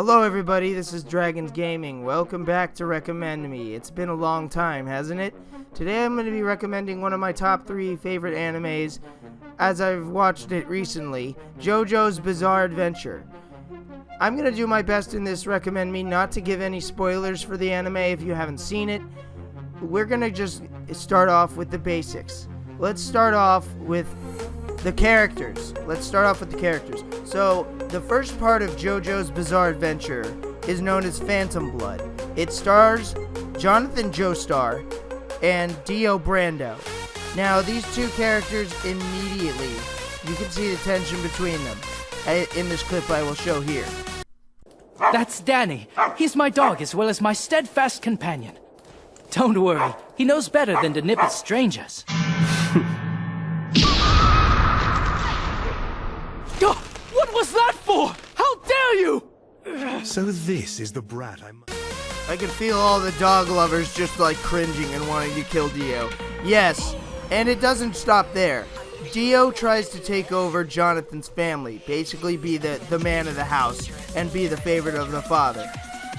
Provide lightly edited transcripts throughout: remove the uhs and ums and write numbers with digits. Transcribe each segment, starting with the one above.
Hello everybody, this is Dragonsgaming. Welcome back to Reccomend Me. It's been a long time, hasn't it? Today I'm going to be recommending one of my top 3 favorite animes as I've watched it recently, JoJo's Bizarre Adventure. I'm going to do my best in this Recommend Me not to give any spoilers for the anime if you haven't seen it. We're going to just start off with the basics. Let's start off with the characters. So, the first part of JoJo's Bizarre Adventure is known as Phantom Blood. It stars Jonathan Joestar and Dio Brando. Now, these two characters immediately, you can see the tension between them in this clip I will show here. That's Danny. He's my dog as well as my steadfast companion. Don't worry, he knows better than to nip at strangers. What was that for? How dare you! So this is the brat I can feel all the dog lovers just like cringing and wanting to kill Dio. Yes, and it doesn't stop there. Dio tries to take over Jonathan's family, basically be the man of the house, and be the favorite of the father.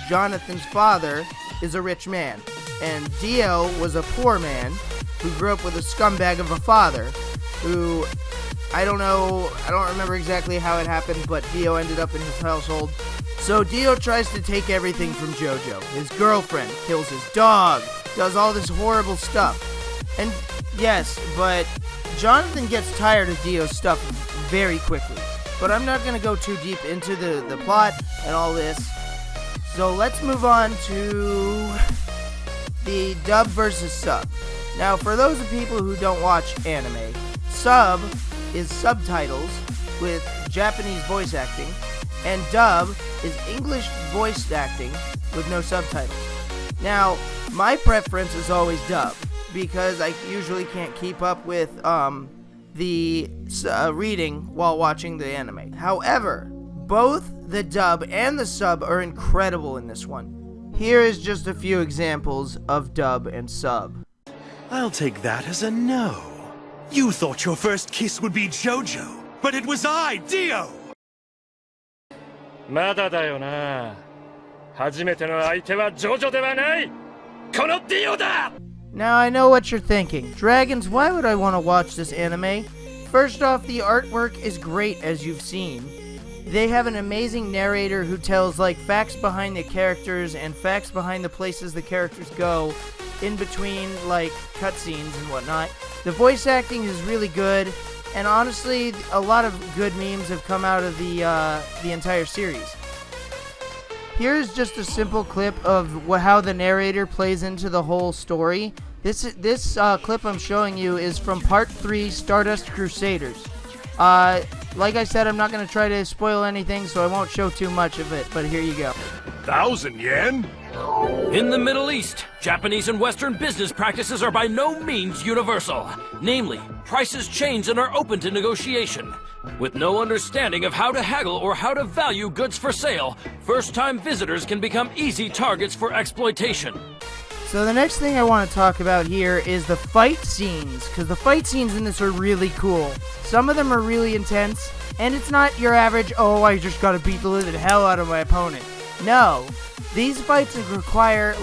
Jonathan's father is a rich man, and Dio was a poor man who grew up with a scumbag of a father, who, I don't remember exactly how it happened, but Dio ended up in his household. So Dio tries to take everything from JoJo. His girlfriend, kills his dog, does all this horrible stuff. And yes, but Jonathan gets tired of Dio's stuff very quickly. But I'm not going to go too deep into the plot and all this. So let's move on to the dub versus sub. Now, for those of people who don't watch anime, sub is subtitles with Japanese voice acting, and dub is English voice acting with no subtitles. Now, my preference is always dub, because I usually can't keep up with the reading while watching the anime. However, both the dub and the sub are incredible in this one. Here is just a few examples of dub and sub. I'll take that as a no. You thought your first kiss would be JoJo, but it was I, Dio! まだだよな。初めての相手はジョジョではない。このディオだ! Now I know what you're thinking. Dragons, why would I want to watch this anime? First off, the artwork is great, as you've seen. They have an amazing narrator who tells facts behind the characters and facts behind the places the characters go in between cutscenes and whatnot. The voice acting is really good, and honestly, a lot of good memes have come out of the entire series. Here's just a simple clip of how the narrator plays into the whole story. This clip I'm showing you is from Part 3, Stardust Crusaders. Like I said, I'm not going to try to spoil anything, so I won't show too much of it, but here you go. 1,000 yen? In the Middle East, Japanese and Western business practices are by no means universal. Namely, prices change and are open to negotiation. With no understanding of how to haggle or how to value goods for sale, first-time visitors can become easy targets for exploitation. So the next thing I want to talk about here is the fight scenes, because the fight scenes in this are really cool. Some of them are really intense, and it's not your average, oh, I just gotta beat the living hell out of my opponent. No, these fights require,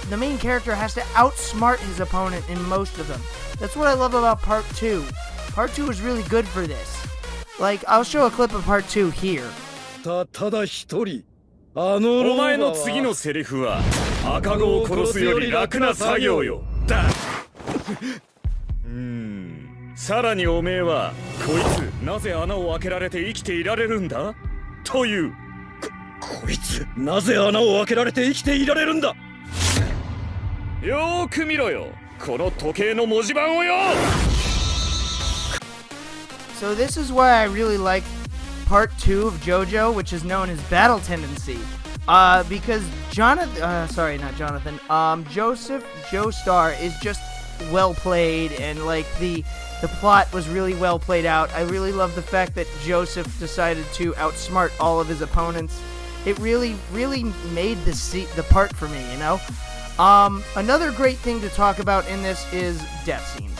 the main character has to outsmart his opponent in most of them. That's what I love about Part 2. Part 2 is really good for this. I'll show a clip of Part 2 here. お前の次のセリフは赤子を殺すより楽な作業よ。だ。さらにおめえはこいつなぜ穴を開けられて生きていられるんだという。こいつなぜ穴を開けられて生きていられるんだ。よーく見ろよ。この時計の文字盤をよ。So this is why I really like Part 2 of JoJo, which is known as Battle Tendency. Because Joseph Joestar is just well played, and the plot was really well played out. I really love the fact that Joseph decided to outsmart all of his opponents. It really made the part for me, you know? Another great thing to talk about in this is death scenes.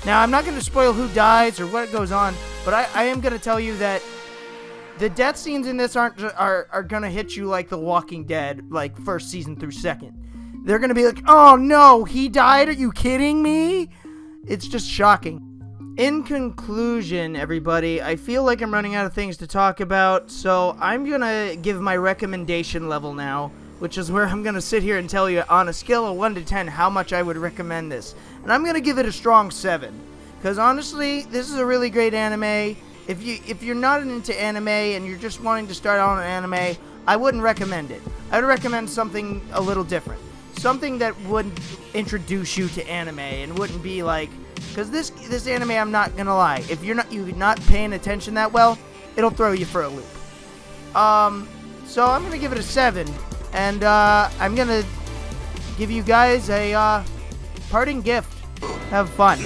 Now, I'm not going to spoil who dies or what goes on, but I am going to tell you that The death scenes in this are gonna hit you like The Walking Dead, like first season through second. They're gonna be like, oh no, he died? Are you kidding me? It's just shocking. In conclusion, everybody, I feel like I'm running out of things to talk about, so I'm gonna give my recommendation level now, which is where I'm gonna sit here and tell you on a scale of 1 to 10 how much I would recommend this. And I'm gonna give it a strong 7. Because honestly, this is a really great anime. If you're not into anime and you're just wanting to start on an anime, I wouldn't recommend it. I would recommend something a little different. Something that would introduce you to anime and wouldn't be like, because this anime, I'm not gonna lie, if you're not paying attention that well, it'll throw you for a loop. So I'm gonna give it a 7, and I'm gonna give you guys a parting gift. Have fun.